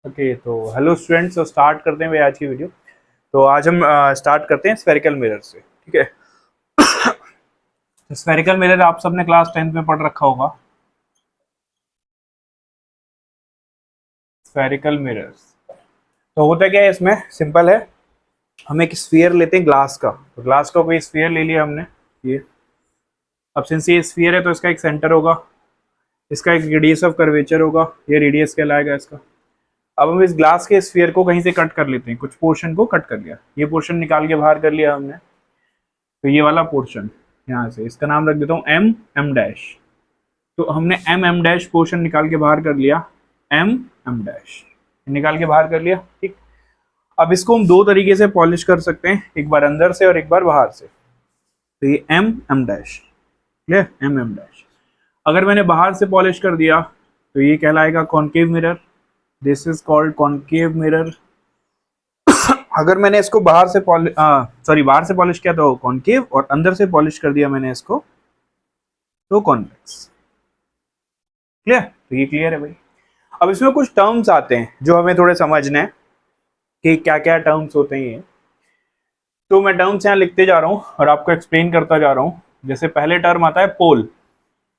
Okay तो hello students, तो start करते हैं भाई आज की वीडियो। तो आज हम स्टार्ट करते हैं स्फेरिकल मिरर से। ठीक है। स्फेरिकल मिरर आप सबने क्लास 10th में पढ़ रखा होगा। स्फेरिकल मिरर्स तो होता क्या है, इसमें सिंपल है। हम एक स्फीयर लेते हैं ग्लास का, तो ग्लास का कोई स्फीयर ले लिया हमने। ये अब सिंस ये स्फीयर है तो इसका एक सेंटर होगा, इसका एक रेडियस ऑफ कर्वेचर होगा, ये रेडियस कहलाएगा इसका। अब हम इस ग्लास के स्फीयर को कहीं से कट कर लेते हैं, कुछ पोर्शन को कट कर लिया, ये पोर्शन निकाल के बाहर कर लिया हमने। तो ये वाला पोर्शन यहाँ से, इसका नाम रख देता हूँ एम एम डैश। तो हमने एम एम डैश पोर्शन निकाल के बाहर कर लिया, एम एम डैश निकाल के बाहर कर लिया। ठीक। अब इसको हम दो तरीके से पॉलिश कर सकते हैं, एक बार अंदर से और एक बार बाहर से। तो ये M M dash, clear, M M dash. अगर मैंने बाहर से पॉलिश कर दिया तो ये कहलाएगा concave mirror, this is called concave mirror. अगर मैंने इसको बाहर से पॉलिश किया तो कॉनकेव, और अंदर से पॉलिश कर दिया मैंने इसको तो कॉन्वेक्स। क्लियर? तो ये क्लियर है भाई। अब इसमें कुछ टर्म्स आते हैं जो हमें थोड़े समझने हैं कि क्या क्या टर्म्स होते हैं ये। तो मैं टर्म्स यहाँ लिखते जा रहा हूँ और आपको एक्सप्लेन करता जा रहा हूँ। जैसे पहले टर्म आता है पोल।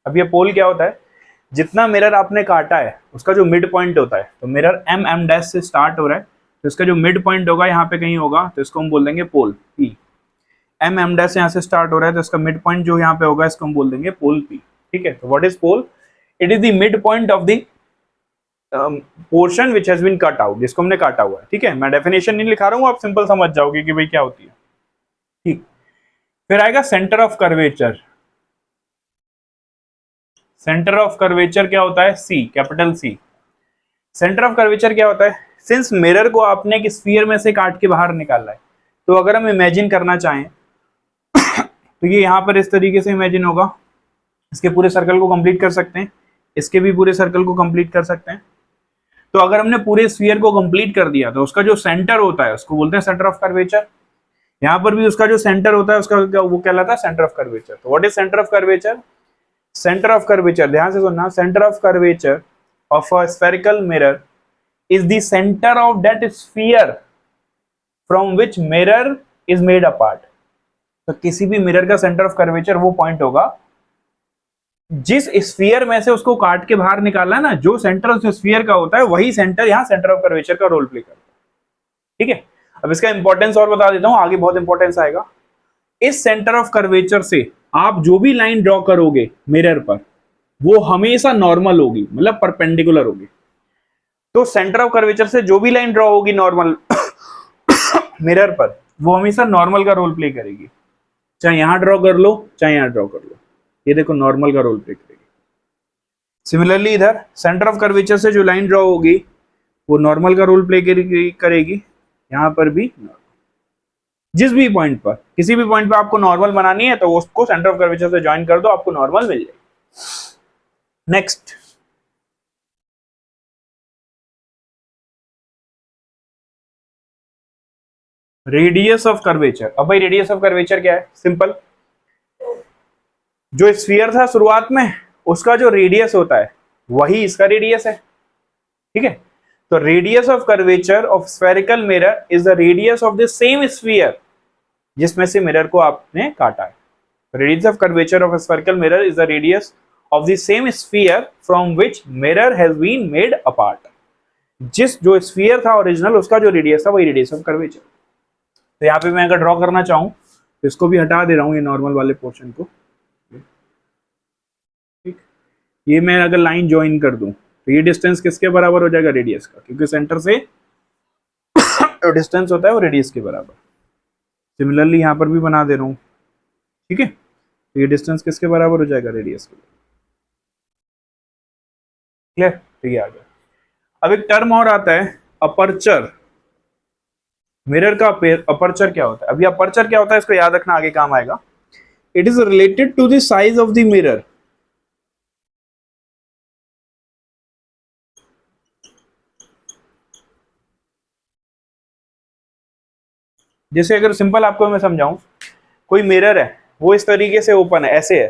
अब ये पोल क्या होता है, जितना मिरर आपने काटा है उसका जो मिड पॉइंट होता है, तो मिरर एम एम डैश से स्टार्ट हो रहा है तो इसका जो मिड पॉइंट होगा यहाँ पे कहीं होगा, तो इसको हम बोल देंगे pole P. M M dash यहाँ से स्टार्ट हो रहा है तो इसका मिड पॉइंट जो यहाँ पे होगा इसको हम बोल देंगे पोल पी। ठीक है। तो what is pole? It is the mid point of the portion which has been cut out, जिसको हमने काटा हुआ है। ठीक है। मैं डेफिनेशन नहीं लिखा रहा हूँ, आप सिंपल समझ जाओगे कि भाई क्या होती है। ठीक। फिर आएगा centre of curvature. Centre of curvature क्या होता है? C, capital C. Centre of curvature क्या होता है? सिंस मिरर को आपने एक स्फीयर में से काट के बाहर निकाला है, तो अगर हम इमेजिन करना चाहें तो ये यहाँ पर इस तरीके से इमेजिन होगा। इसके पूरे सर्कल को कंप्लीट कर सकते हैं, इसके भी पूरे सर्कल को कंप्लीट कर सकते हैं। तो अगर हमने पूरे स्फीयर को कंप्लीट कर दिया तो उसका जो सेंटर होता है उसको बोलते हैं सेंटर ऑफ कर्वेचर। यहाँ पर भी उसका जो सेंटर होता है उसका वो कहलाता है सेंटर ऑफ कर्वेचर। तो what is centre of curvature? Centre of curvature, ध्यान से सुनना, centre of curvature of a spherical mirror is the center of that sphere from which mirror is made apart। तो किसी भी मिरर का centre of curvature वो point होगा जिस स्फीयर में से उसको काट के बाहर निकालना है ना, जो सेंटर उस स्फीयर का होता है वही सेंटर यहाँ सेंटर ऑफ कर्वेचर का रोल प्ले करता है। ठीक है। अब इसका इंपॉर्टेंस और बता देता हूं, आगे बहुत इंपॉर्टेंस आएगा। इस सेंटर ऑफ कर्वेचर से आप जो भी लाइन ड्रॉ करोगे मिरर पर वो हमेशा नॉर्मल होगी, मतलब परपेंडिकुलर होगी। तो सेंटर ऑफ कर्वेचर से जो भी लाइन ड्रॉ होगी नॉर्मल मिरर पर, वो हमेशा नॉर्मल का रोल प्ले करेगी। चाहे यहां ड्रॉ कर लो चाहे यहां ड्रॉ कर लो, ये देखो नॉर्मल का रोल प्ले करेगी। सिमिलरली इधर सेंटर ऑफ कर्वेचर से जो लाइन ड्रॉ होगी वो नॉर्मल का रोल प्ले करेगी, यहां पर भी जिस भी पॉइंट पर, किसी भी पॉइंट पर आपको नॉर्मल बनानी है तो उसको सेंटर ऑफ कर्वेचर से ज्वाइन कर दो, आपको नॉर्मल मिल जाएगी। Next, radius of curvature. अब भाई रेडियस ऑफ कर्वेचर क्या है? सिंपल, जो स्फीयर था शुरुआत में उसका जो रेडियस होता है वही इसका रेडियस है। ठीक है। तो radius of curvature of spherical mirror is the radius of the same sphere जिसमें से मिरर को आपने काटा है। Radius of curvature of spherical mirror is the radius of the same sphere from which mirror has been made apart. जिस जो sphere था original उसका जो रेडियस था वही रेडियस ऑफ कर्वेचर। तो यहाँ पे मैं अगर ड्रॉ करना चाहूं तो इसको भी हटा दे रहा हूं, ये नॉर्मल वाले पोर्शन को। ठीक। ये मैं अगर लाइन ज्वाइन कर दूं तो ये डिस्टेंस किसके बराबर हो जाएगा? रेडियस का, क्योंकि सेंटर से डिस्टेंस होता है वो रेडियस के बराबर। सिमिलरली यहाँ पर भी बना दे रहा हूं। ठीक है। तो ये डिस्टेंस किसके बराबर हो जाएगा? रेडियस के। क्लियर? तो ये आ गया। अब एक टर्म और आता है अपर्चर। मिरर का अपर्चर क्या होता है? अभी अपर्चर क्या होता है इसको याद रखना, आगे काम आएगा। It is related to the size of the mirror. जैसे अगर सिंपल आपको मैं समझाऊं, कोई मिरर है वो इस तरीके से ओपन है, ऐसे है,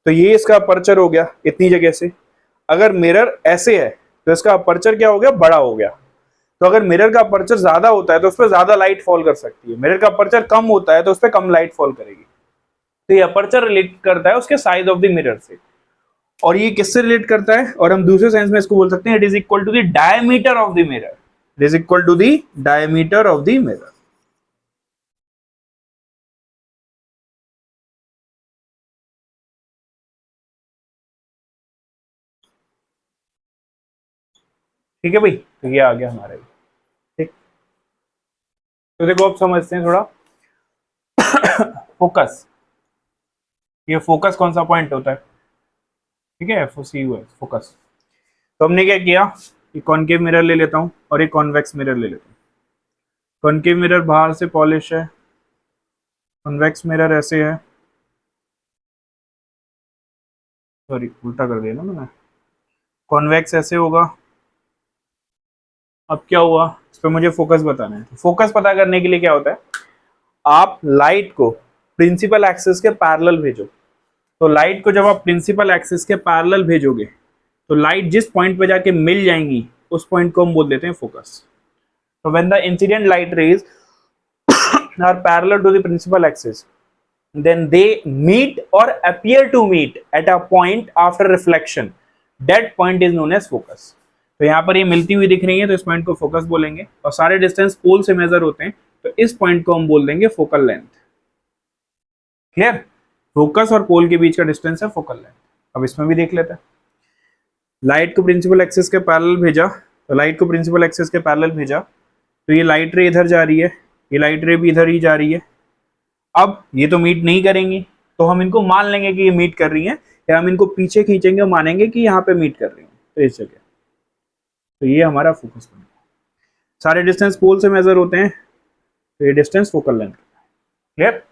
तो ये इसका अपर्चर हो गया इतनी जगह से। अगर मिरर ऐसे है तो इसका अपर्चर क्या हो गया, बड़ा हो गया। तो अगर मिरर का अपर्चर ज्यादा होता है तो उस पर ज्यादा लाइट फॉल कर सकती है, मिरर का अपर्चर कम होता है तो उस पर कम लाइट फॉल करेगी। तो ये अपर्चर रिलेट करता है उसके साइज ऑफ द मिरर से। और ये किससे रिलेट करता है, और हम दूसरे सेंस में इसको बोल सकते हैं it is equal to the diameter of the mirror, it is equal to the diameter of the mirror. ठीक है भाई, तो ये आ गया हमारा। ठीक, तो देखो अब समझते हैं थोड़ा फोकस। ये फोकस कौन सा पॉइंट होता है, ठीक है, FOCUS फोकस। तो हमने क्या किया, ये कॉनकेव मिरर ले लेता हूं और एक कॉन्वेक्स मिरर ले लेता हूं। कॉनकेव मिरर बाहर से पॉलिश है, कॉन्वेक्स मिरर ऐसे है, सॉरी उल्टा कर दिया ना मैंने, कॉन्वेक्स ऐसे होगा। अब क्या हुआ, इस पर मुझे फोकस बताना है। फोकस पता करने के लिए क्या होता है, आप लाइट को प्रिंसिपल एक्सिस के पैरेलल भेजो। तो लाइट को जब आप प्रिंसिपल एक्सिस के पैरेलल भेजोगे तो लाइट जिस पॉइंट पे जाके मिल जाएंगी उस पॉइंट को हम बोल देते हैं फोकस। तो when the incident light rays are parallel to the principal axis then they meet or appear to meet at a point after reflection, that point is known as focus। तो यहाँ पर ये मिलती हुई दिख रही है तो इस पॉइंट को फोकस बोलेंगे, और सारे डिस्टेंस पोल से मेजर होते हैं तो इस पॉइंट को हम बोल देंगे फोकल लेंथ। क्लियर, फोकस और पोल के बीच का डिस्टेंस है फोकल लेंथ। अब इसमें भी देख लेते हैं, लाइट को प्रिंसिपल एक्सिस के पैरेलल भेजा, तो लाइट को प्रिंसिपल एक्सिस के पैरेलल भेजा तो ये लाइट रे इधर जा रही है, ये लाइट रे भी इधर ही जा रही है। अब ये तो मीट नहीं करेंगी तो हम इनको मान लेंगे कि ये मीट कर रही हैं, या हम इनको पीछे खींचेंगे और मानेंगे कि यहाँ पे मीट कर रही हैं, तो इस जगह। तो ये हमारा फोकस पॉइंट। सारे डिस्टेंस पोल से मेजर होते हैं तो ये डिस्टेंस फोकल लेंथ। क्लियर,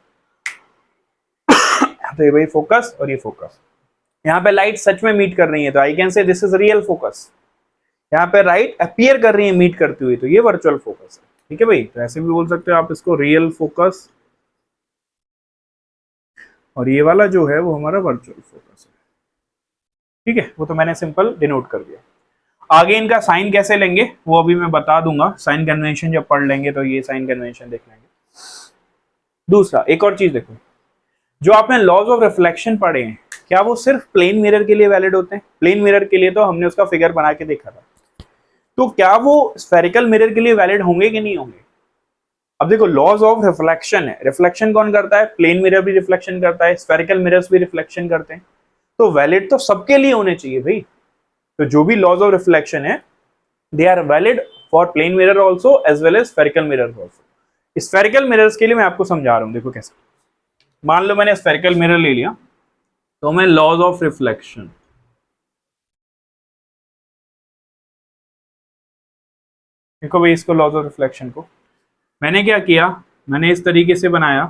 तो ये भाई फोकस और ये फोकस। यहाँ पे लाइट सच में मीट कर रही है तो I can say this is real focus. यहाँ पे लाइट अपीयर कर रही है मीट करती हुई तो ये वर्चुअल फोकस है। ठीक है भाई, तो ऐसे भी बोल सकते हो आप इसको रियल फोकस, और ये वाला जो है वो हमारा वर्चुअल फोकस है। ठीक है, वो तो मैंने सिंपल डिनोट कर दिया। आगे इनका साइन कैसे लेंगे वो अभी मैं बता दूंगा, साइन कन्वेंशन जब पढ़ लेंगे तो ये साइन कन्वेंशन देख लेंगे। दूसरा एक और चीज देखो, जो आपने लॉज ऑफ रिफ्लेक्शन पढ़े हैं क्या वो सिर्फ प्लेन मिरर के लिए वैलिड होते हैं? प्लेन मिरर के लिए तो हमने उसका फिगर बना के देखा था, तो क्या वो स्फेरिकल मिरर के लिए वैलिड होंगे कि नहीं होंगे? अब देखो लॉज ऑफ रिफ्लेक्शन है, रिफ्लेक्शन कौन करता है? प्लेन मिरर भी रिफ्लेक्शन करता है, स्फेरिकल मिरर्स भी रिफ्लेक्शन करते हैं, तो वैलिड तो सबके लिए होने चाहिए भाई। तो जो भी लॉज ऑफ रिफ्लेक्शन है they are valid for plane mirror also as well as spherical mirror also. Spherical mirrors के लिए मैं आपको समझा रहा हूं, देखो कैसे। मान लो मैंने स्फेरिकल मिरर ले लिया तो मैं लॉज ऑफ रिफ्लेक्शन, देखो भाई इसको लॉज ऑफ रिफ्लेक्शन को मैंने क्या किया, मैंने इस तरीके से बनाया।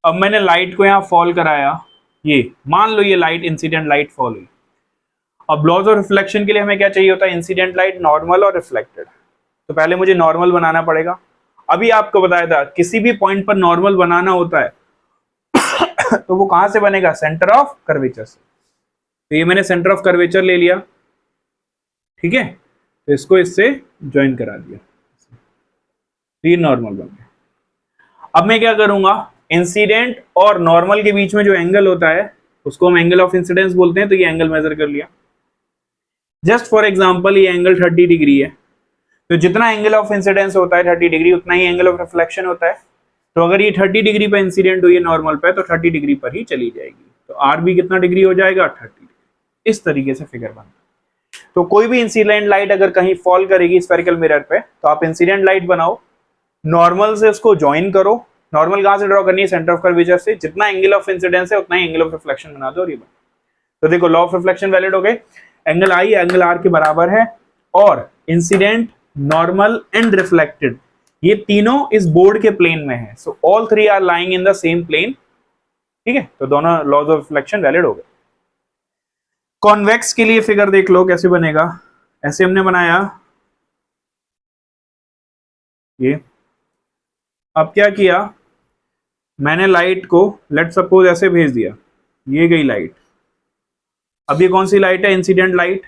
अब मैंने लाइट को यहां फॉल कराया, ये मान लो ये लाइट इंसिडेंट लाइट फॉल हुई। अब लॉज ऑफ रिफ्लेक्शन के लिए हमें क्या चाहिए होता है? इंसिडेंट लाइट, नॉर्मल और रिफ्लेक्टेड। तो पहले मुझे नॉर्मल बनाना पड़ेगा। अभी आपको बताया था किसी भी पॉइंट पर नॉर्मल बनाना होता है तो वो कहां से बनेगा? सेंटर ऑफ कर्वेचर से। तो ये मैंने सेंटर ऑफ कर्वेचर ले लिया, ठीक है, तो इसको इससे ज्वाइन करा दिया, तो ये नॉर्मल बन गया। अब मैं क्या करूंगा, इंसिडेंट और नॉर्मल के बीच में जो एंगल होता है उसको हम एंगल ऑफ इंसिडेंस बोलते हैं, तो ये एंगल मेजर कर लिया। जस्ट फॉर एग्जांपल ये एंगल 30 डिग्री है, तो जितना एंगल ऑफ इंसिडेंस होता है 30 डिग्री उतना ही एंगल ऑफ रिफ्लेक्शन होता है। तो अगर ये 30 डिग्री पे इंसिडेंट हुई है नॉर्मल पे तो 30 डिग्री पर ही चली जाएगी, तो आर भी कितना डिग्री हो जाएगा? 30 डिग्री। इस तरीके से फिगर बनता है। तो कोई भी इंसिडेंट लाइट अगर कहीं फॉल करेगी स्फेरिकल मिरर पे तो आप इंसिडेंट लाइट बनाओ, नॉर्मल से उसको ज्वाइन करो। नॉर्मल कहां से ड्रॉ करनी है? सेंटर ऑफ कर्वेचर से। जितना एंगल ऑफ इंसिडेंस है उतना ही एंगल ऑफ रिफ्लेक्शन बना दो और ये बना। तो देखो लॉ ऑफ रिफ्लेक्शन वैलिड हो गए, एंगल आई एंगल आर के बराबर है, और इंसिडेंट, नॉर्मल एंड रिफ्लेक्टेड ये तीनों इस बोर्ड के प्लेन में है। So all three are lying in the same plane. ठीक है, तो दोनों लॉज ऑफ रिफ्लेक्शन वैलिड हो गए। कॉन्वेक्स के लिए फिगर देख लो कैसे बनेगा। ऐसे हमने बनाया ये। अब क्या किया, मैंने लाइट को लेट सपोज ऐसे भेज दिया, ये गई लाइट। अब ये कौन सी लाइट है? Incident light.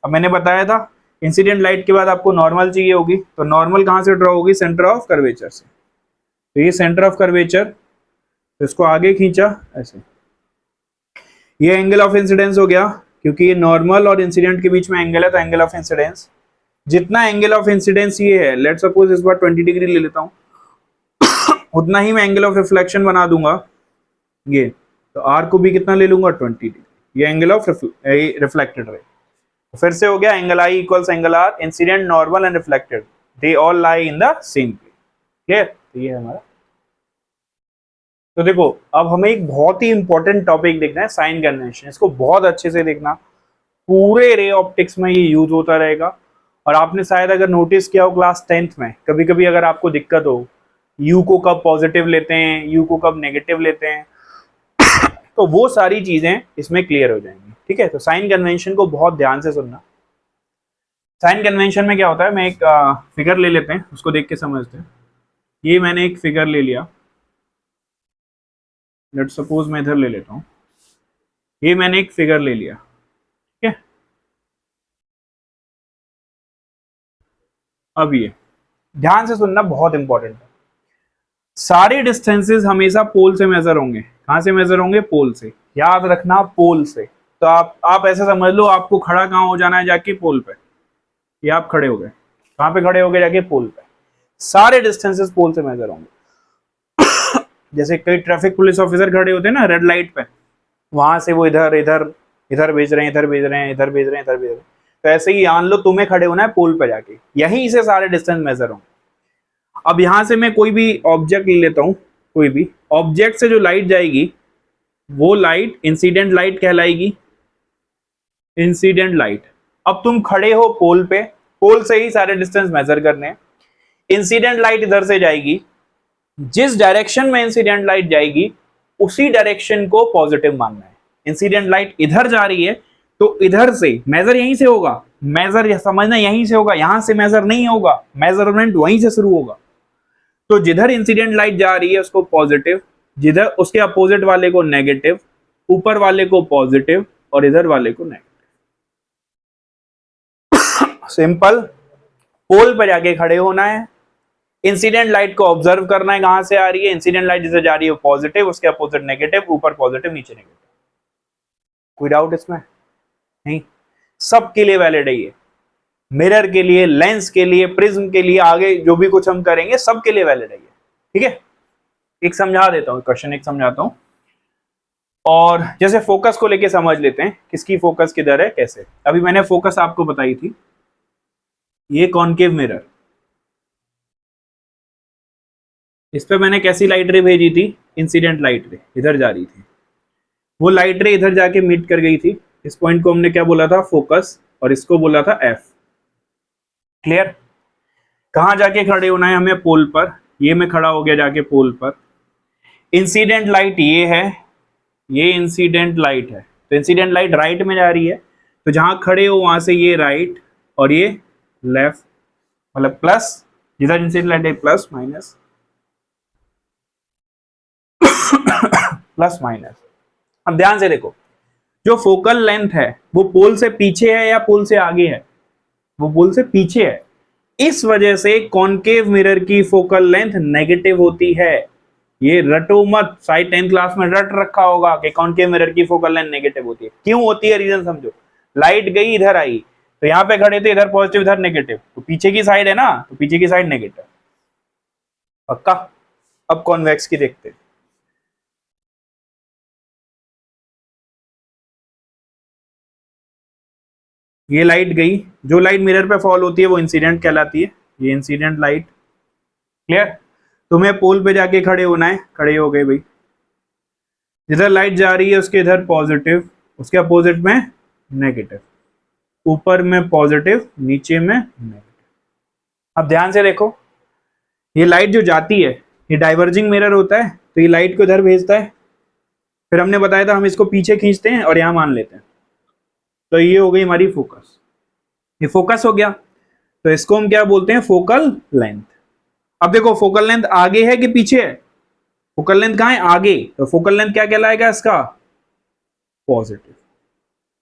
अब मैंने बताया था इंसिडेंट लाइट के बाद आपको नॉर्मल चाहिए होगी, तो नॉर्मल कहाँ से ड्रॉ होगी? सेंटर ऑफ कर्वेचर से। तो ये सेंटर ऑफ कर्वेचर, तो इसको आगे खींचा ऐसे, ये एंगल ऑफ इंसिडेंस हो गया, क्योंकि ये नॉर्मल और इंसिडेंट के बीच में एंगल है, तो एंगल ऑफ इंसिडेंस। जितना एंगल ऑफ इंसिडेंस ये है, लेट सपोज इस बार 20 डिग्री ले लेता हूं, उतना ही मैं एंगल ऑफ रिफ्लेक्शन बना दूंगा ये, तो आर को भी कितना ले लूंगा? 20 डिग्री। ये एंगल ऑफ रिफ्लेक्टेड रे। फिर से हो गया angle i equals angle r, incident, normal and reflected, they all lie in the same plane. Clear? तो ये है हमारा। तो देखो अब हमें एक बहुत ही इंपॉर्टेंट टॉपिक देखना है, साइन कन्वेंशन। इसको बहुत अच्छे से देखना, पूरे रे ऑप्टिक्स में ये यूज होता रहेगा। और आपने शायद अगर नोटिस किया हो क्लास 10th में, कभी कभी अगर आपको दिक्कत हो यू को कब पॉजिटिव लेते हैं, यू को कब नेगेटिव लेते हैं, तो वो सारी चीजें इसमें क्लियर हो जाएंगी। ठीक है, तो साइन कन्वेंशन को बहुत ध्यान से सुनना। साइन कन्वेंशन में क्या होता है, मैं एक फिगर ले लेते हैं, उसको देख के समझते हैं। ये मैंने एक फिगर ले लिया, लेट सपोज मैं इधर ले लेता हूं, ये मैंने एक फिगर ले लिया। ठीक है, अब ये ध्यान से सुनना, बहुत इंपॉर्टेंट है। सारे डिस्टेंसेस हमेशा पोल से मेजर होंगे। कहां से मेजर होंगे? पोल से। याद रखना, पोल से। तो आप ऐसे समझ लो, आपको खड़ा कहां हो जाना है? जाके पोल पे। ये आप खड़े हो गए, कहां पे खड़े हो गए? जाके पोल पे। सारे डिस्टेंसेस पोल से मेजर होंगे। जैसे कई ट्रैफिक पुलिस ऑफिसर खड़े होते हैं ना रेड लाइट पे, वहां से वो इधर इधर इधर भेज रहे हैं, इधर भेज रहे हैं, इधर भेज रहे हैं, इधर भेज रहे हैं। तो ऐसे ही मान लो तुम्हें खड़े होना है पोल पे जाके, यहीं से सारे डिस्टेंस मेजर होंगे। अब यहां से मैं कोई भी ऑब्जेक्ट ले लेता हूं, कोई भी ऑब्जेक्ट से जो लाइट जाएगी वो लाइट इंसिडेंट लाइट कहलाएगी, इंसिडेंट लाइट। अब तुम खड़े हो पोल पे, पोल से ही सारे डिस्टेंस मेजर करने हैं। इंसिडेंट लाइट इधर से जाएगी, जिस डायरेक्शन में इंसिडेंट लाइट जाएगी उसी डायरेक्शन को पॉजिटिव मानना है। इंसिडेंट लाइट इधर जा रही है तो इधर से मेजर यहीं से होगा, मेजर समझना यहीं से होगा, यहां से मेजर नहीं होगा, मेजरमेंट वहीं से शुरू होगा। तो जिधर इंसिडेंट लाइट जा रही है उसको पॉजिटिव, जिधर उसके अपोजिट वाले को नेगेटिव, ऊपर वाले को पॉजिटिव और इधर वाले को नेगेटिव। सिंपल। पोल पर जाके खड़े होना है, इंसिडेंट लाइट को ऑब्जर्व करना है कहां से आ रही है। इंसिडेंट लाइट जिसे जा रही है पॉजिटिव, उसके अपोजिट नेगेटिव, ऊपर पॉजिटिव नीचे नेगेटिव। कोई डाउट इसमें? नहीं, सबके लिए वैलिड है ये। मिरर के लिए, लेंस के लिए, प्रिज्म के लिए, आगे जो भी कुछ हम करेंगे सबके लिए वैलिड है ये। ठीक है, एक समझा देता हूं, क्वेश्चन एक समझाता हूं। और जैसे फोकस को लेके समझ लेते हैं, किसकी फोकस किधर है, कैसे। अभी मैंने फोकस आपको बताई थी, ये कॉनकेव मिरर, इस पे मैंने कैसी लाइट रे भेजी थी? इंसिडेंट लाइट रे इधर जा रही थी, वो लाइट रे इधर जाके मीट कर गई थी। इस पॉइंट को हमने क्या बोला था? फोकस, और इसको बोला था एफ। क्लियर? कहां जाके खड़े होना है हमें? पोल पर। ये मैं खड़ा हो गया जाके पोल पर। इंसिडेंट लाइट ये है, ये इंसिडेंट लाइट है, तो इंसिडेंट लाइट राइट में जा रही है, तो जहां खड़े हो वहां से ये राइट और ये लेफ्ट, मतलब प्लस, जिधर इंसिडेंट लाइट है प्लस माइनस प्लस माइनस। अब ध्यान से देखो, जो फोकल लेंथ है वो पोल से पीछे है या पोल से आगे है? वो पोल से पीछे है। इस वजह से कॉनकेव मिरर की फोकल लेंथ नेगेटिव होती है। ये रटो मत, शायद 10th क्लास में रट रखा होगा कि कॉनकेव मिरर की फोकल लेंथ नेगेटिव होती है। क्यों होती है? रीजन समझो। लाइट गई इधर आई, तो यहां पे खड़े थे, इधर पॉजिटिव इधर नेगेटिव, तो पीछे की साइड है ना, तो पीछे की साइड नेगेटिव। पक्का? अब कॉन्वेक्स की देखते हैं। ये लाइट गई, जो लाइट मिरर पे फॉल होती है वो इंसिडेंट कहलाती है, ये इंसिडेंट लाइट। क्लियर? तुम्हें पोल पे जाके खड़े होना है, खड़े हो गए भाई, जिधर लाइट जा रही है उसके इधर पॉजिटिव, उसके अपोजिट में नेगेटिव, ऊपर में पॉजिटिव, नीचे में नेगेटिव। अब ध्यान से देखो, ये लाइट जो जाती है, ये डाइवर्जिंग मिरर होता है, तो ये लाइट को इधर भेजता है। फिर हमने बताया था हम इसको पीछे खींचते हैं और यहां मान लेते हैं, तो ये हो गई हमारी फोकस। ये फोकस हो गया, तो इसको हम क्या बोलते हैं? Focal length. अब देखो, फोकल लेंथ आगे है कि पीछे है? फोकल लेंथ कहां है? आगे। तो फोकल लेंथ क्या कहलाएगा इसका? पॉजिटिव।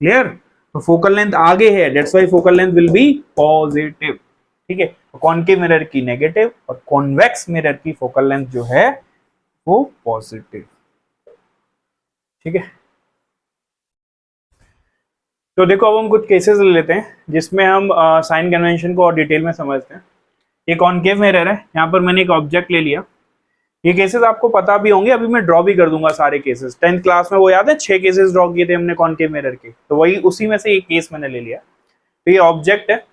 क्लियर? तो फोकल लेंथ आगे है, that's why focal length will be positive. ठीक है, कॉनकेव मिरर की नेगेटिव और कॉन्वेक्स मिरर की फोकल लेंथ जो है वो पॉजिटिव। ठीक है, तो देखो अब हम कुछ केसेस ले लेते हैं जिसमें हम साइन कन्वेंशन को और डिटेल में समझते हैं। ये कॉनकेव मिरर है, यहाँ पर मैंने एक ऑब्जेक्ट ले लिया। ये केसेस आपको पता भी होंगे, अभी मैं ड्रॉ भी कर दूंगा सारे केसेस। 10th क्लास में वो याद है 6 केसेस ड्रॉ किए थे हमने कॉनकेव मिरर के, तो वही उसी में से एक केस मैंने ले लिया। तो ये ऑब्जेक्ट है,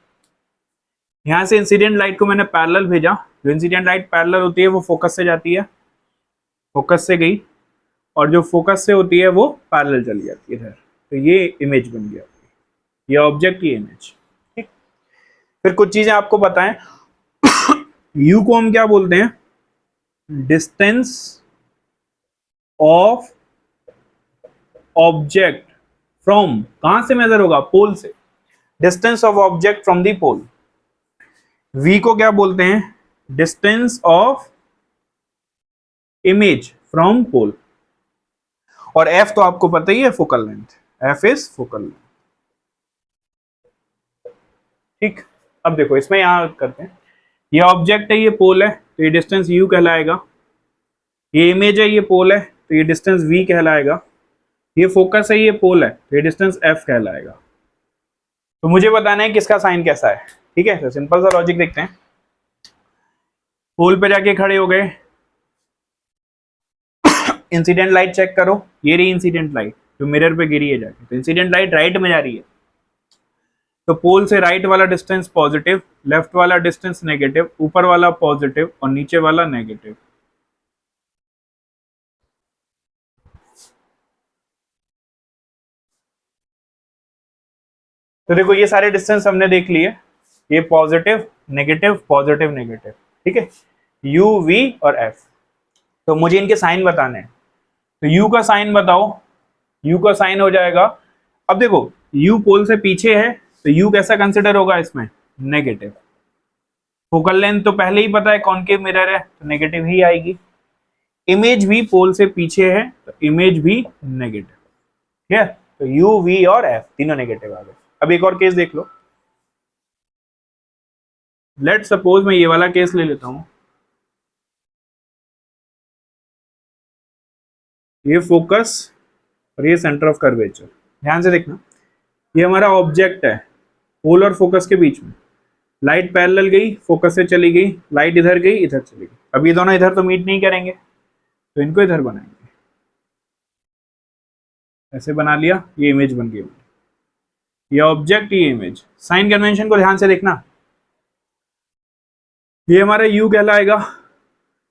यहाँ से इंसिडेंट लाइट को मैंने पैरेलल भेजा। जो इंसिडेंट लाइट पैरेलल होती है वो फोकस से जाती है, फोकस से गई, और जो फोकस से होती है वो पैरेलल चली जाती है इधर। तो ये इमेज बन गया, ये ऑब्जेक्ट की इमेज। ठीक, फिर कुछ चीजें आपको बताएं। यू को हम क्या बोलते हैं? डिस्टेंस ऑफ ऑब्जेक्ट फ्रॉम, कहां से मेजर होगा? पोल से। Distance of object from the pole. V को क्या बोलते हैं? Distance of image from pole. और एफ तो आपको पता ही है, focal length. F is focal length. ठीक, अब देखो इसमें यहां करते हैं, ये ऑब्जेक्ट है, ये पोल है, तो ये डिस्टेंस यू कहलाएगा। ये इमेज है, ये पोल है, तो ये डिस्टेंस v कहलाएगा। ये फोकस है, ये पोल है, तो ये डिस्टेंस f कहलाएगा। तो मुझे बताना है किसका साइन कैसा है। ठीक है, तो सिंपल सा लॉजिक देखते हैं। पोल पे जाके खड़े हो गए, इंसिडेंट लाइट चेक करो, ये रही इंसिडेंट लाइट जो मिरर पे गिरी है जाके, तो इंसिडेंट लाइट राइट में जा रही है, तो पोल से राइट वाला डिस्टेंस पॉजिटिव, लेफ्ट वाला डिस्टेंस नेगेटिव, ऊपर वाला पॉजिटिव और नीचे वाला नेगेटिव। तो देखो ये सारे डिस्टेंस हमने देख लिए, ये पॉजिटिव नेगेटिव पॉजिटिव नेगेटिव। ठीक है, यू वी और एफ। तो मुझे इनके साइन बताने हैं, तो यू का साइन बताओ। यू का साइन हो जाएगा, अब देखो यू पोल से पीछे है, तो यू कैसा कंसिडर होगा इसमें? नेगेटिव। फोकल लेंथ तो पहले ही पता है, कॉनकेव मिरर है तो नेगेटिव ही आएगी। इमेज भी पोल से पीछे है तो इमेज भी नेगेटिव। ठीक है, तो यू वी और एफ तीनों नेगेटिव आ गए। अब एक और केस देख लो। लेट सपोज मैं ये वाला केस ले लेता हूं, ये फोकस और ये सेंटर ऑफ कर्वेचर। ध्यान से देखना, ये हमारा ऑब्जेक्ट है, पोल और फोकस के बीच में। लाइट पैरेलल गई, फोकस से चली गई, लाइट इधर गई, इधर चली गई। अब ये दोनों इधर तो मीट नहीं करेंगे, तो इनको इधर बनाएंगे, ऐसे बना लिया, ये इमेज बन गई। ये ऑब्जेक्ट, ये इमेज। साइन कन्वेंशन को ध्यान से देखना, ये हमारा u कहलाएगा,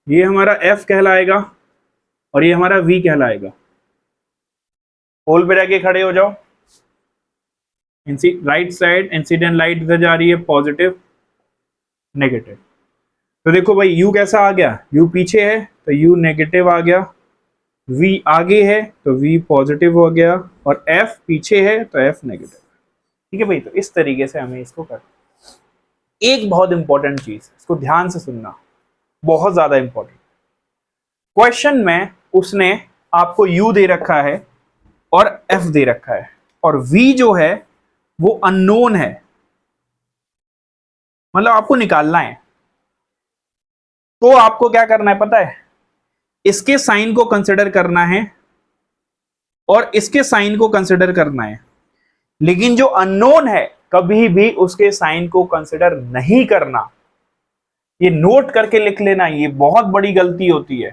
ये हमारा f कहलाएगा और ये हमारा v कहलाएगा। पोल पे जाके खड़े हो जाओ, राइट साइड इंसिडेंट लाइट इधर जा रही है, पॉजिटिव नेगेटिव। तो देखो भाई u कैसा आ गया? u पीछे है तो u नेगेटिव आ गया, v आगे है तो v पॉजिटिव हो गया, और f पीछे है तो f नेगेटिव। ठीक है भाई, तो इस तरीके से हमें इसको कर। एक बहुत इंपॉर्टेंट चीज, इसको ध्यान से सुनना, बहुत ज्यादा इंपॉर्टेंट। क्वेश्चन में उसने आपको u दे रखा है और f दे रखा है, और v जो है वो अननोन है, मतलब आपको निकालना है। तो आपको क्या करना है पता है? इसके साइन को कंसिडर करना है और इसके साइन को कंसिडर करना है, लेकिन जो अननोन है कभी भी उसके साइन को कंसिडर नहीं करना। ये नोट करके लिख लेना, ये बहुत बड़ी गलती होती है।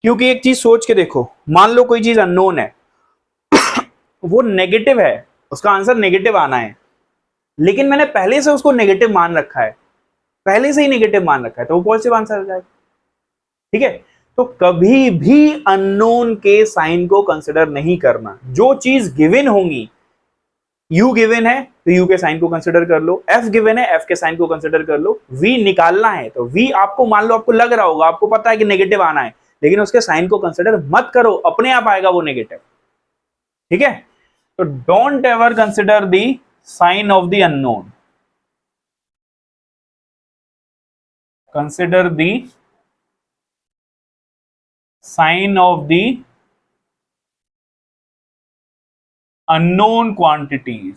क्योंकि एक चीज सोच के देखो, मान लो कोई चीज अननोन है, वो नेगेटिव है, उसका आंसर नेगेटिव आना है, लेकिन मैंने पहले से उसको नेगेटिव मान रखा है, पहले से ही नेगेटिव मान रखा है, तो वो पॉजिटिव आंसर आ जाएगा। ठीक है, तो कभी भी अननोन के साइन को कंसिडर नहीं करना। जो चीज गिवन होंगी, u गिवन है तो u के साइन को कंसिडर कर लो, f गिवन है f के साइन को कंसिडर कर लो, v निकालना है तो v आपको मान लो, आपको लग रहा होगा, आपको पता है कि नेगेटिव आना है, लेकिन उसके साइन को कंसिडर मत करो, अपने आप आएगा वो नेगेटिव। ठीक है, तो don't ever consider the sign of the unknown, consider the sign of the unknown quantities,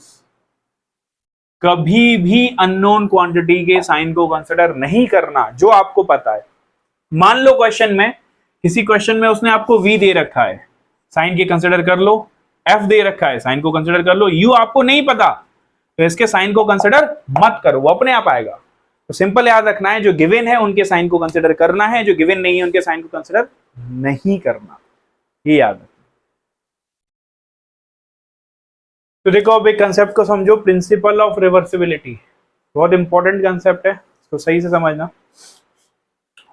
कभी भी अननोन क्वांटिटी के साइन को कंसिडर नहीं करना जो आपको पता है। मान लो क्वेश्चन में, किसी क्वेश्चन में उसने आपको v दे रखा है, साइन के कंसिडर कर लो, f दे रखा है, साइन को कंसिडर कर लो, u आपको नहीं पता तो इसके साइन को कंसिडर मत करो, वो अपने आप आएगा। तो सिंपल याद रखना है, जो गिवन है उनके साइन को कंसिडर करना है, जो गिवन नहीं है उनके साइन को कंसिडर नहीं करना, ये याद रखना। तो देखो अब एक कंसेप्ट को समझो, प्रिंसिपल ऑफ रिवर्सिबिलिटी, बहुत इंपॉर्टेंट कंसेप्ट है, तो सही से समझना।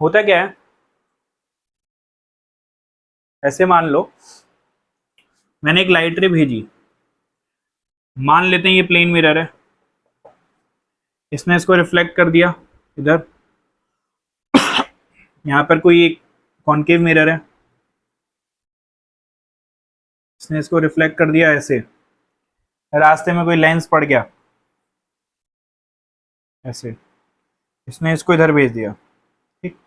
होता क्या है, ऐसे मान लो मैंने एक लाइट रे भेजी, मान लेते हैं ये प्लेन मिरर है, इसने इसको रिफ्लेक्ट कर दिया इधर, यहां पर कोई एक कॉन्केव मिरर है, इसने इसको रिफ्लेक्ट कर दिया ऐसे, रास्ते में कोई लेंस पड़ गया ऐसे, इसने इसको इधर भेज दिया, ठीक।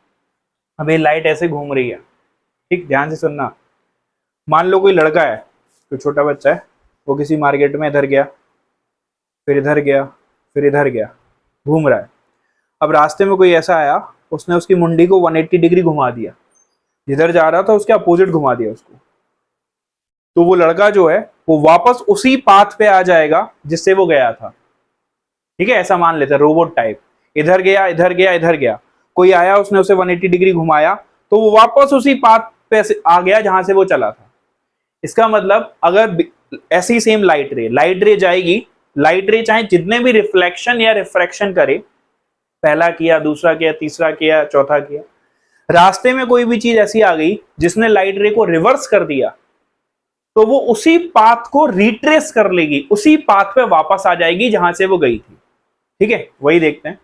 अब ये लाइट ऐसे घूम रही है, ठीक, ध्यान से सुनना। मान लो कोई लड़का है, कोई छोटा बच्चा है, वो किसी मार्केट में इधर गया, फिर इधर गया, फिर इधर गया, घूम रहा है। अब रास्ते में कोई ऐसा आया, उसने उसकी मुंडी को 180 डिग्री घुमा दिया, जिधर जा रहा था उसके अपोजिट घुमा दिया उसको, तो वो लड़का जो है वो वापस उसी पाथ पे आ जाएगा जिससे वो गया था, ठीक है। ऐसा मान लेते हैं रोबोट टाइप, इधर गया, इधर गया, इधर गया, कोई आया उसने उसे 180 डिग्री घुमाया, तो वो वापस उसी पाथ पे आ गया जहां से वो चला था। इसका मतलब अगर ऐसी सेम लाइट रे जाएगी, लाइट रे चाहे जितने भी रिफ्लेक्शन या रिफ्रैक्शन करे, पहला किया, दूसरा किया, तीसरा किया, चौथा किया, रास्ते में कोई भी चीज ऐसी आ गई जिसने लाइट रे को रिवर्स कर दिया, तो वो उसी पाथ को रिट्रेस कर लेगी, उसी पाथ पे वापस आ जाएगी जहां से वो गई थी, ठीक है। वही देखते हैं,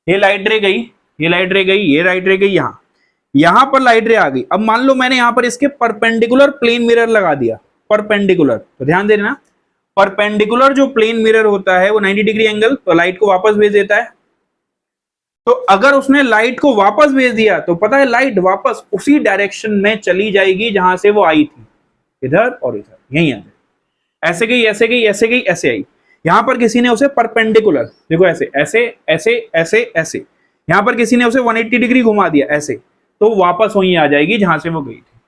ये लाइट रे गई, ये लाइट रे गई, ये लाइट रे गई, यहां पर लाइट रे आ गई। अब मान लो मैंने यहां पर इसके परपेंडिकुलर प्लेन मिरर लगा दिया, परपेंडिकुलर, तो ध्यान देना, परपेंडिकुलर जो प्लेन मिरर होता है वो 90 डिग्री एंगल, तो लाइट को वापस भेज देता है। तो अगर उसने लाइट को वापस भेज दिया तो पता है लाइट वापस उसी डायरेक्शन में चली जाएगी जहां से वो आई थी, इधर और इधर, यहीं आ जाए, ऐसे गई, ऐसे गई, ऐसे गई, ऐसे आई। यहां पर किसी ने उसे परपेंडिकुलर, देखो ऐसे ऐसे ऐसे ऐसे ऐसे, यहां पर किसी ने उसे 180 डिग्री घुमा दिया ऐसे, तो वापस वहीं आ जाएगी जहां से वो गई थी।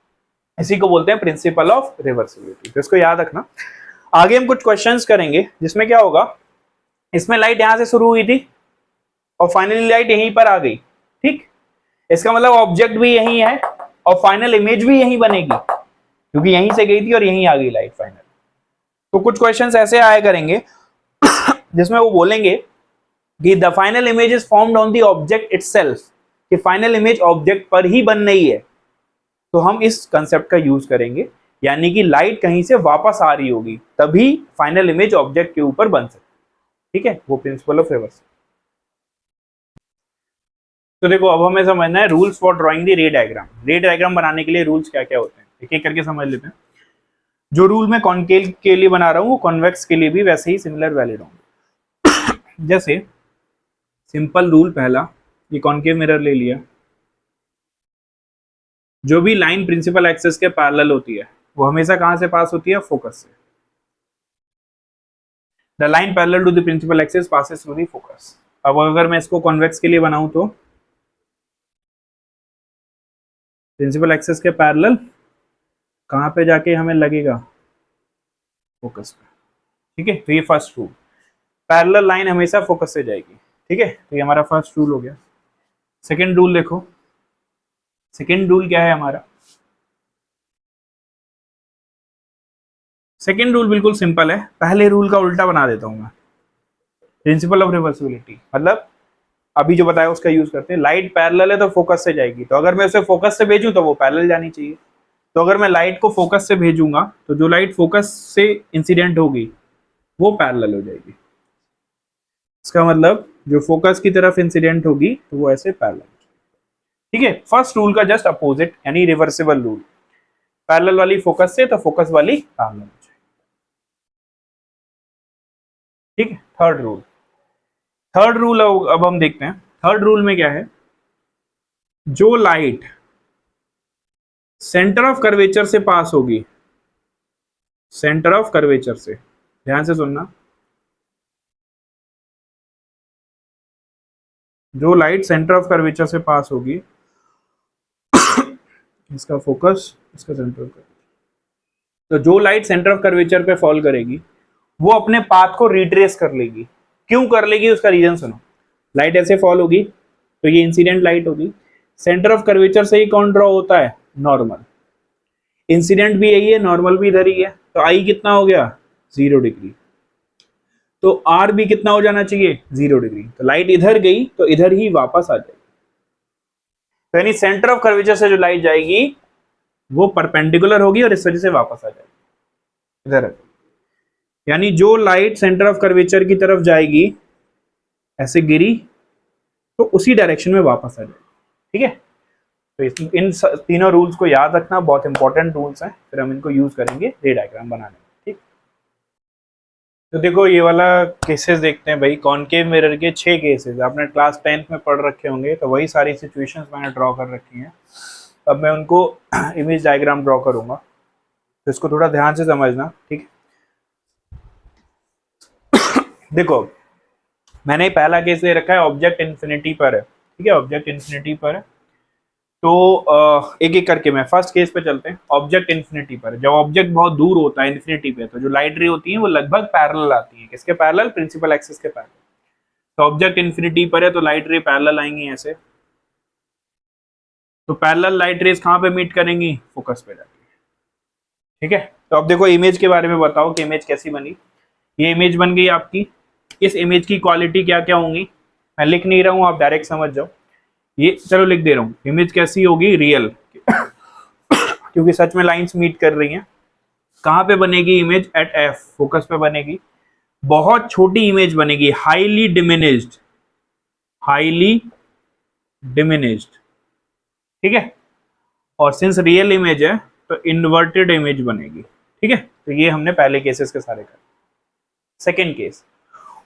इसी को बोलते हैं प्रिंसिपल ऑफ रिवर्सिबिलिटी, तो इसको याद रखना। आगे हम कुछ क्वेश्चंस करेंगे जिसमें क्या होगा, इसमें लाइट यहां से शुरू हुई थी और फाइनली लाइट यहीं पर आ गई, ठीक। इसका मतलब ऑब्जेक्ट भी यही है और फाइनल इमेज भी यही बनेगी, क्योंकि यहीं से गई थी और यहीं आ गई लाइट फाइनल। तो कुछ क्वेश्चंस ऐसे आया करेंगे जिसमें वो बोलेंगे कि the final image is formed on the object itself, कि फाइनल इमेज ऑब्जेक्ट पर ही बन रही है, तो हम इस कंसेप्ट का यूज करेंगे, यानी कि लाइट कहीं से वापस आ रही होगी तभी फाइनल इमेज ऑब्जेक्ट के ऊपर बन सकती, ठीक है, वो प्रिंसिपल ऑफ रिवर्सिबिलिटी। तो देखो अब हमें समझना है रूल्स फॉर ड्राइंग द रे डायग्राम। रे डायग्राम बनाने के लिए रूल्स क्या क्या होते हैं, एक एक करके समझ लेते हैं। जो रूल मैं कॉनकेव के लिए बना रहा हूँ वो कॉन्वेक्स के लिए भी वैसे ही सिमिलर वैलिड होंगे। जैसे सिंपल रूल पहला, ये कॉनकेव मिरर ले लिया, जो भी लाइन प्रिंसिपल एक्सिस के पैरेलल होती है वो हमेशा कहां से पास होती है, फोकस से। The line parallel to the principal axis passes through the focus. अब अगर मैं इसको कॉन्वेक्स के लिए बनाऊं तो प्रिंसिपल एक्सिस के पैरेलल कहां पे जाके हमें लगेगा, फोकस पे, ठीक है। तो ये फर्स्ट रूल, पैरेलल लाइन हमेशा फोकस से जाएगी, ठीक है। तो ये हमारा फर्स्ट रूल हो गया। सेकंड रूल देखो, सेकंड रूल क्या है हमारा, सेकंड रूल बिल्कुल सिंपल है, पहले रूल का उल्टा बना देता हूं मैं। प्रिंसिपल ऑफ रिवर्सिबिलिटी मतलब अभी जो बताया उसका यूज करते हैं, लाइट पैरेलल है तो फोकस से जाएगी, तो अगर मैं उसे फोकस से भेजूं तो वो पैरेलल जानी चाहिए। तो अगर मैं लाइट को फोकस से भेजूंगा तो जो लाइट फोकस से इंसिडेंट होगी वो पैरेलल हो जाएगी। इसका मतलब जो फोकस की तरफ इंसिडेंट होगी तो वो ऐसे पैरेलल, ठीक है। फर्स्ट रूल का जस्ट अपोजिट यानी रिवर्सिबल रूल, पैरेलल वाली फोकस से तो फोकस वाली पैरेलल हो जाएगी, ठीक है। थर्ड रूल, थर्ड रूल अब हम देखते हैं। थर्ड रूल में क्या है, जो लाइट सेंटर ऑफ कर्वेचर से पास होगी सेंटर ऑफ कर्वेचर से, ध्यान से सुनना, जो लाइट सेंटर ऑफ कर्वेचर से पास होगी, इसका फोकस, इसका सेंटर ऑफ कर्वेचर, तो जो लाइट सेंटर ऑफ कर्वेचर पे फॉल करेगी वो अपने पाथ को रिट्रेस कर लेगी। क्यों कर लेगी, उसका रीजन सुनो। लाइट ऐसे फॉल होगी तो ये इंसिडेंट लाइट होगी, सेंटर ऑफ कर्वेचर से ही कौन ड्रॉ होता है, नॉर्मल। इंसिडेंट भी यही है, नॉर्मल भी इधर ही है, तो आई कितना हो गया, 0 डिग्री। तो आर भी कितना हो जाना चाहिए, 0 डिग्री। तो लाइट इधर गई तो इधर ही वापस आ जाएगी। तो यानी सेंटर ऑफ कर्वेचर से जो लाइट जाएगी वो परपेंडिकुलर होगी और इस वजह से वापस आ जाएगी इधर। यानी जो लाइट सेंटर ऑफ कर्वेचर की तरफ जाएगी, ऐसे गिरी, तो उसी डायरेक्शन में वापस आ जाएगी। ठीक है, तो इन तीनों रूल्स को याद रखना, बहुत इंपॉर्टेंट रूल्स हैं, फिर हम इनको यूज करेंगे रे डायग्राम बनाने में। ठीक, तो देखो ये वाला केसेस देखते हैं भाई। कॉनकेव मिरर के 6 केसेस आपने क्लास 10th में पढ़ रखे होंगे, तो वही सारी सिचुएशंस मैंने ड्रॉ कर रखी हैं। अब मैं उनको इमेज डायग्राम ड्रॉ करूंगा, तो इसको थोड़ा ध्यान से समझना। ठीक, देखो मैंने पहला केस ले रखा है, ऑब्जेक्ट इन्फिनिटी पर है। ठीक है, ऑब्जेक्ट इन्फिनिटी पर है, तो एक एक करके मैं फर्स्ट केस पे चलते हैं। ऑब्जेक्ट इन्फिनिटी पर, जब ऑब्जेक्ट बहुत दूर होता है इन्फिनिटी पे, तो जो लाइट रे होती है वो लगभग पैरेलल आती है। किसके पैरेलल, प्रिंसिपल एक्सिस के पैरेलल। तो ऑब्जेक्ट इन्फिनिटी पर है तो लाइट रे पैरेलल आएंगी ऐसे। तो पैरेलल लाइट रेस कहाँ पे मीट करेंगी, फोकस पे जाके। ठीक है, तो अब देखो इमेज के बारे में बताओ कि इमेज कैसी बनी। ये इमेज बन गई आपकी। इस इमेज की क्वालिटी क्या क्या होंगी, मैं लिख नहीं रहा हूँ, आप डायरेक्ट समझ जाओ। ये चलो लिख दे रहा हूँ, इमेज कैसी होगी, रियल, क्योंकि सच में लाइंस मीट कर रही हैं। कहाँ पे बनेगी इमेज, एट एफ, फोकस पे बनेगी। बहुत छोटी इमेज बनेगी, हाईली डिमिनिश्ड, हाईली डिमिनिश्ड। ठीक है, और सिंस रियल इमेज है तो इन्वर्टेड इमेज बनेगी। ठीक है, तो ये हमने पहले केसेस के सारे कर। सेकेंड केस,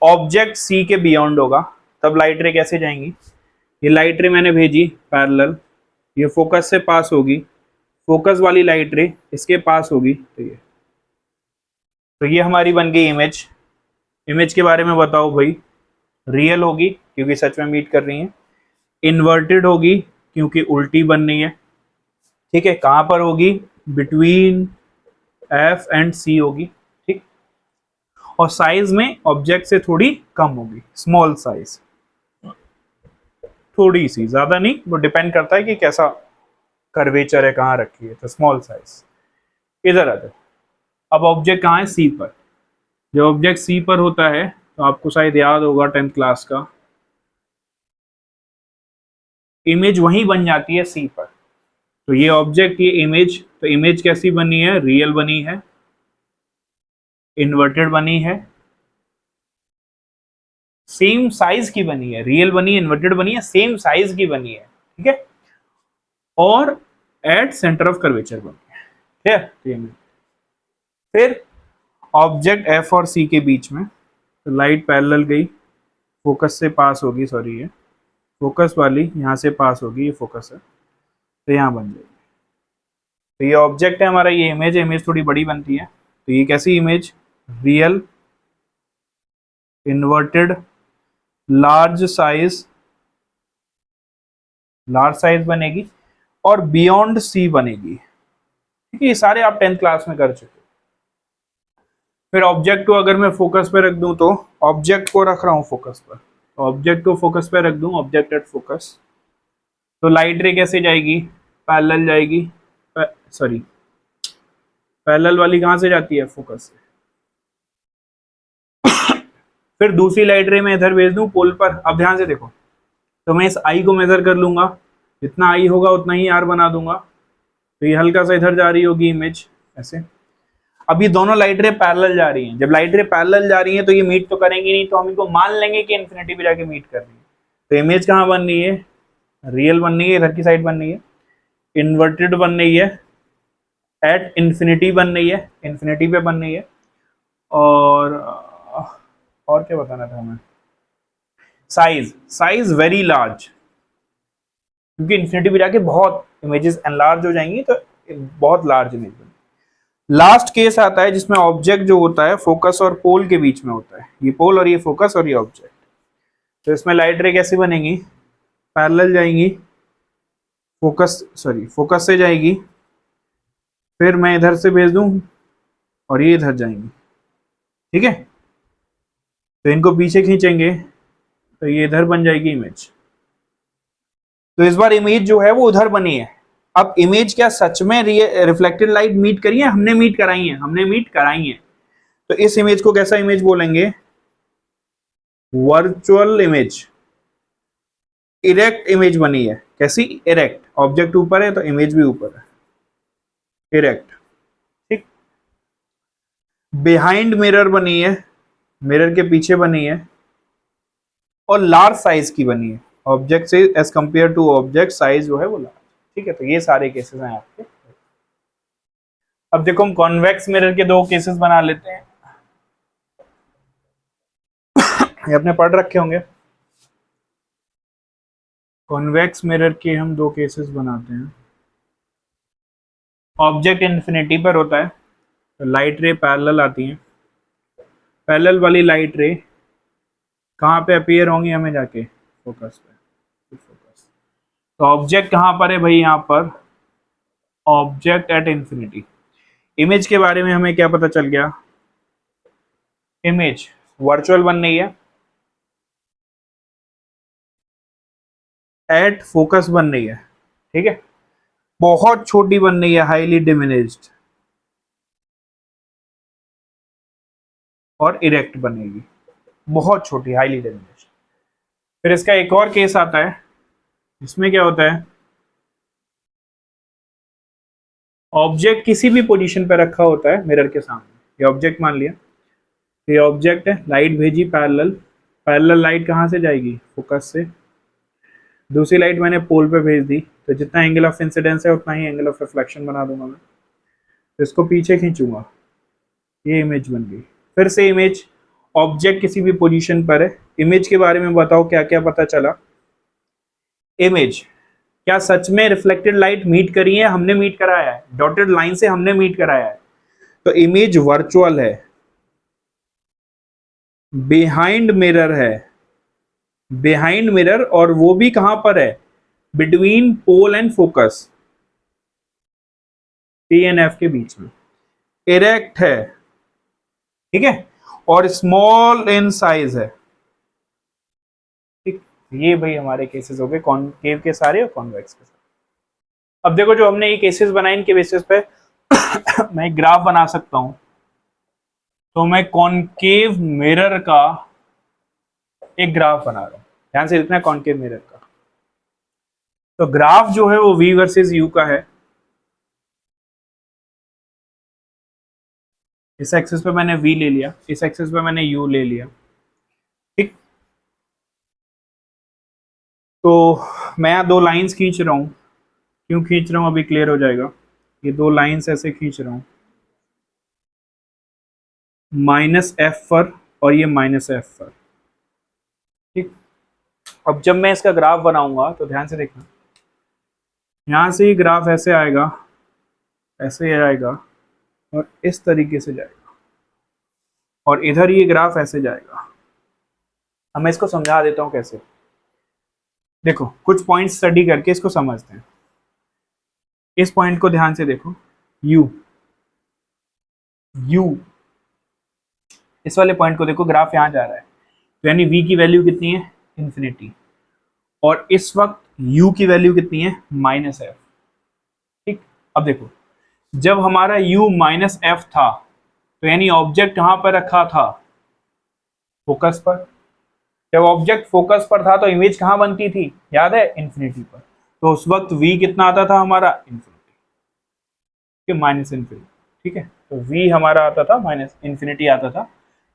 ऑब्जेक्ट सी के बियॉन्ड होगा, तब लाइट रे कैसे जाएंगी। ये लाइट रे मैंने भेजी पैरेलल, ये फोकस से पास होगी, फोकस वाली लाइट रे इसके पास होगी, तो ये हमारी बन गई इमेज। इमेज के बारे में बताओ भाई, रियल होगी क्योंकि सच में मीट कर रही है, इन्वर्टेड होगी क्योंकि उल्टी बन रही है। ठीक है, कहां पर होगी, बिटवीन एफ एंड सी होगी। ठीक, और साइज में ऑब्जेक्ट से थोड़ी कम होगी, स्मॉल साइज, थोड़ी सी, ज्यादा नहीं, वो डिपेंड करता है कि कैसा कर्वेचर है, कहाँ रखी है, तो स्मॉल साइज। इधर आ जाओ, अब ऑब्जेक्ट कहाँ है, सी पर। जब ऑब्जेक्ट सी पर होता है तो आपको शायद याद होगा 10th क्लास का, इमेज वहीं बन जाती है सी पर। तो ये ऑब्जेक्ट, ये इमेज, तो इमेज कैसी बनी है, रियल बनी है, इन्वर्टेड बनी है, सेम साइज की बनी है, रियल बनी है, इन्वर्टेड बनी है, सेम साइज की बनी है। ठीक है, और एट सेंटर ऑफ कर्वेचर बनी है। ठीक है, फिर ऑब्जेक्ट एफ और सी के बीच में, तो लाइट पैरेलल गई, फोकस से पास होगी, सॉरी ये फोकस वाली यहाँ से पास होगी, ये फोकस है, तो यहाँ बन जाएगी। तो ये ऑब्जेक्ट है हमारा, ये इमेज है, इमेज थोड़ी बड़ी बनती है, तो ये कैसी image, real, inverted, large size, large size बनेगी, और बियॉन्ड सी बनेगी। ठीक है, ये सारे आप 10th क्लास में कर चुके हो। फिर ऑब्जेक्ट को अगर मैं फोकस पे रख दूं, तो ऑब्जेक्ट को रख रहा हूं फोकस पर, ऑब्जेक्ट को फोकस पे रख दूं, ऑब्जेक्ट एट फोकस, तो लाइट रे कैसे जाएगी, पैरेलल जाएगी, सॉरी पैरेलल वाली कहां से जाती है, फोकस से। फिर दूसरी लाइट रे मैं इधर भेज दूं पोल पर। अब ध्यान से देखो, तो मैं इस आई को मेजर कर लूंगा, जितना आई होगा उतना ही आर बना दूंगा, तो ये हल्का सा इधर जा रही होगी इमेज ऐसे। अब ये दोनों लाइट रे पैरेलल जा रही हैं, जब लाइट रे पैरेलल जा रही हैं तो ये मीट तो करेंगी नहीं, तो हम इनको मान लेंगे कि इन्फिनिटी पे जाके मीट कर रही है। तो इमेज कहाँ बन रही है, रियल बन रही है, इधर की साइड बन रही है, इन्वर्टेड बन रही है, एट इन्फिनिटी बन रही है, इन्फिनिटी पे बन रही है, और क्या बताना था हमें, साइज, साइज वेरी लार्ज, क्योंकि इन्फिनिटी पे जाके बहुत इमेजेस एनलार्ज हो जाएंगी, तो बहुत लार्ज इमेज बनेगी। लास्ट केस आता है जिसमें ऑब्जेक्ट जो होता है फोकस और पोल के बीच में होता है, ये पोल और ये फोकस और ये ऑब्जेक्ट। तो इसमें लाइट रे कैसी बनेगी, पैरेलल जाएंगी, फोकस से जाएगी, फिर मैं इधर से भेज दूं और ये इधर जाएंगी, ठीक है। तो इनको पीछे खींचेंगे तो ये इधर बन जाएगी इमेज। तो इस बार इमेज जो है वो उधर बनी है। अब इमेज क्या सच में रिफ्लेक्टेड लाइट मीट करी है, हमने मीट कराई है। तो इस इमेज को कैसा इमेज बोलेंगे, वर्चुअल इमेज। इरेक्ट इमेज बनी है, कैसी, इरेक्ट, ऑब्जेक्ट ऊपर है तो इमेज भी ऊपर है, इरेक्ट, ठीक। बिहाइंड मिरर बनी है, मिरर के पीछे बनी है, और लार्ज साइज की बनी है, ऑब्जेक्ट से as compare to object size जो है वो लार्ज, ठीक है। तो ये सारे केसेस हैं आपके। अब देखो हम कॉन्वेक्स मिरर के दो केसेस बना लेते हैं, ये अपने पढ़ रखे होंगे। कॉन्वेक्स मिरर के हम दो केसेस बनाते हैं। ऑब्जेक्ट इन्फिनिटी पर होता है तो लाइट रे पैरेलल आती है, पैरेलल वाली लाइट रे कहाँ पे अपीयर होंगी, हमें जाके फोकस पे, फोकस। तो ऑब्जेक्ट कहाँ पर है भाई, यहाँ पर ऑब्जेक्ट एट इन्फिनिटी। इमेज के बारे में हमें क्या पता चल गया, इमेज वर्चुअल बन रही है, एट फोकस बन रही है, ठीक है, बहुत छोटी बन रही है, हाईली डिमिनिश्ड, और इरेक्ट बनेगी, बहुत छोटी, हाईली डिमिनिश्ड। फिर इसका एक और केस आता है, इसमें क्या होता है, ऑब्जेक्ट किसी भी पोजीशन पर रखा होता है मिरर के सामने। ये ऑब्जेक्ट मान लिया, ये ऑब्जेक्ट है, लाइट भेजी पैरेलल, पैरेलल लाइट कहाँ से जाएगी, फोकस से, दूसरी लाइट मैंने पोल पे भेज दी, तो जितना एंगल ऑफ इंसिडेंस है उतना ही एंगल ऑफ रिफ्लेक्शन बना दूंगा मैं। तो इसको पीछे खींचूंगा, ये इमेज बन गई। फिर से इमेज, ऑब्जेक्ट किसी भी पोजीशन पर है। इमेज के बारे में बताओ क्या क्या पता चला, इमेज क्या सच में रिफ्लेक्टेड लाइट मीट करी है, हमने मीट कराया है, डॉटेड लाइन से हमने मीट कराया है। तो इमेज वर्चुअल है, बिहाइंड मिरर है, बिहाइंड मिरर, और वो भी कहां पर है, between pole and focus, P and F के बीच में, इरेक्ट है, ठीक है, और स्मॉल इन साइज है, ठीक। ये भाई हमारे केसेस हो गए कॉनकेव के सारे और कॉन्वेक्स के सारे। अब देखो जो हमने ये केसेस बनाए इनके बेसिस पे मैं एक ग्राफ बना सकता हूं। तो मैं कॉनकेव मिरर का एक ग्राफ बना रहा हूं, ध्यान से देखना, कॉनकेव मिरर का। तो ग्राफ जो है वो v वर्सेस u का है। इस एक्सिस पे मैंने v ले लिया, इस एक्सिस पे मैंने u ले लिया, ठीक। तो मैं यहाँ दो लाइंस खींच रहा हूँ, क्यों खींच रहा हूँ अभी क्लियर हो जाएगा। ये दो लाइंस ऐसे खींच रहा हूँ, -f पर और ये -f पर, ठीक। अब जब मैं इसका ग्राफ बनाऊंगा तो ध्यान से देखना, यहाँ से ही ग्राफ ऐसे आएगा, ऐसे आएगा और इस तरीके से जाएगा, और इधर ये ग्राफ ऐसे जाएगा। अब मैं इसको समझा देता हूँ कैसे। देखो कुछ पॉइंट स्टडी करके इसको समझते हैं। इस पॉइंट को ध्यान से देखो, u, इस वाले पॉइंट को देखो, ग्राफ यहाँ जा रहा है, तो यानी v की वैल्यू कितनी है, इन्फिनिटी, और इस वक्त u की वैल्यू कितनी है, -f, ठीक। अब देखो जब हमारा u -f था तो यानी ऑब्जेक्ट कहाँ पर रखा था, फोकस पर। जब ऑब्जेक्ट फोकस पर था तो इमेज कहाँ बनती थी, याद है, इन्फिनिटी पर। तो उस वक्त v कितना आता था हमारा, इन्फिनिटी, माइनस इन्फिनिटी, ठीक है। तो v हमारा आता था माइनस इन्फिनिटी आता था।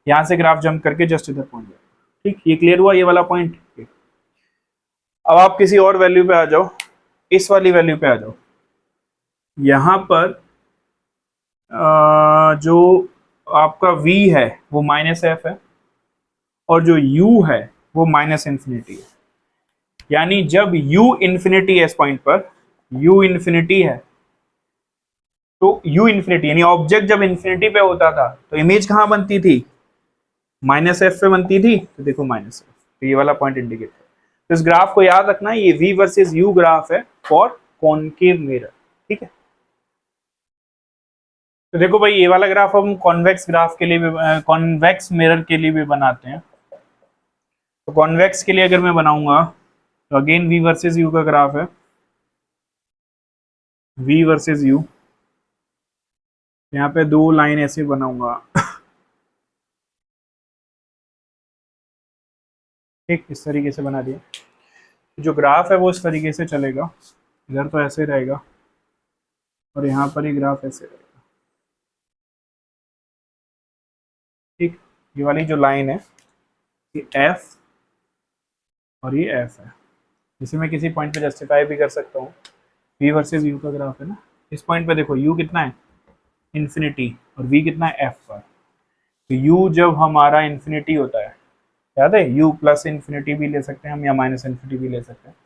यहाँ से ग्राफ जंप करके जस्ट इधर पहुंच गया, ठीक। ये क्लियर हुआ ये वाला पॉइंट। अब आप किसी और वैल्यू पे आ जाओ, इस वाली वैल्यू पे आ जाओ। यहाँ पर जो आपका v है वो -f है, और जो u है वो -इन्फिनिटी है। यानी जब u इन्फिनिटी है, इस पॉइंट पर u इन्फिनिटी है, तो u इन्फिनिटी यानी ऑब्जेक्ट जब इन्फिनिटी पे होता था तो इमेज कहाँ बनती थी, माइनस एफ पे बनती थी, तो देखो माइनस एफ, तो ये वाला पॉइंट इंडिकेट है। तो इस ग्राफ को याद रखना, ये v वर्सेस u ग्राफ है फॉर कॉनकेव मिरर, ठीक है। तो देखो भाई ये वाला ग्राफ हम कॉन्वेक्स ग्राफ के लिए भी, कॉन्वेक्स मिरर के लिए भी बनाते हैं। तो कॉन्वेक्स के लिए अगर मैं बनाऊंगा तो अगेन v वर्सेस u का ग्राफ है, v वर्सेस u, यहाँ पे दो लाइन ऐसे बनाऊंगा ठीक, इस तरीके से बना दिया। जो ग्राफ है वो इस तरीके से चलेगा, इधर तो ऐसे रहेगा और यहाँ पर ही ग्राफ ऐसे रहेगा, ठीक। ये वाली जो लाइन है ये F और ये F है, जिसे मैं किसी पॉइंट पे जस्टिफाई भी कर सकता हूँ। v वर्सेस u का ग्राफ है ना, इस पॉइंट पे देखो u कितना है इन्फिनिटी और v कितना है f पर। तो u जब हमारा इन्फिनिटी होता है, याद है u प्लस इन्फिनिटी भी ले सकते हैं हम या माइनस इन्फिनिटी भी ले सकते हैं।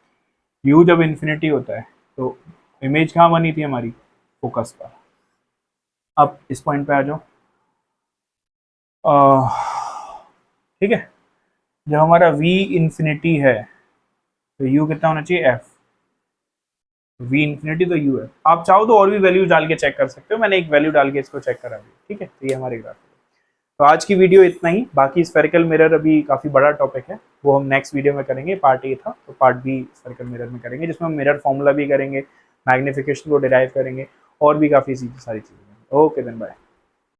u जब इन्फिनिटी होता है तो इमेज कहाँ बनी थी हमारी, फोकस पर। अब इस पॉइंट पे आ जाओ, ठीक है। जब हमारा v इन्फिनिटी है तो u कितना होना चाहिए f, v इन्फिनिटी तो u है। आप चाहो तो और भी वैल्यू डाल के चेक कर सकते हो, मैंने एक वैल्यू डाल के इसको चेक करा दिया, ठीक है। तो ये हमारे ग्राफ है। तो आज की वीडियो इतना ही, बाकी स्फेरिकल मिरर अभी काफ़ी बड़ा टॉपिक है, वो हम नेक्स्ट वीडियो में करेंगे। पार्ट ए था तो पार्ट बी स्फेरिकल मिरर में करेंगे, जिसमें हम मिरर फॉर्मूला भी करेंगे, मैग्निफिकेशन को डिराइव करेंगे और भी काफ़ी सारी चीज़ें। Okay then bye.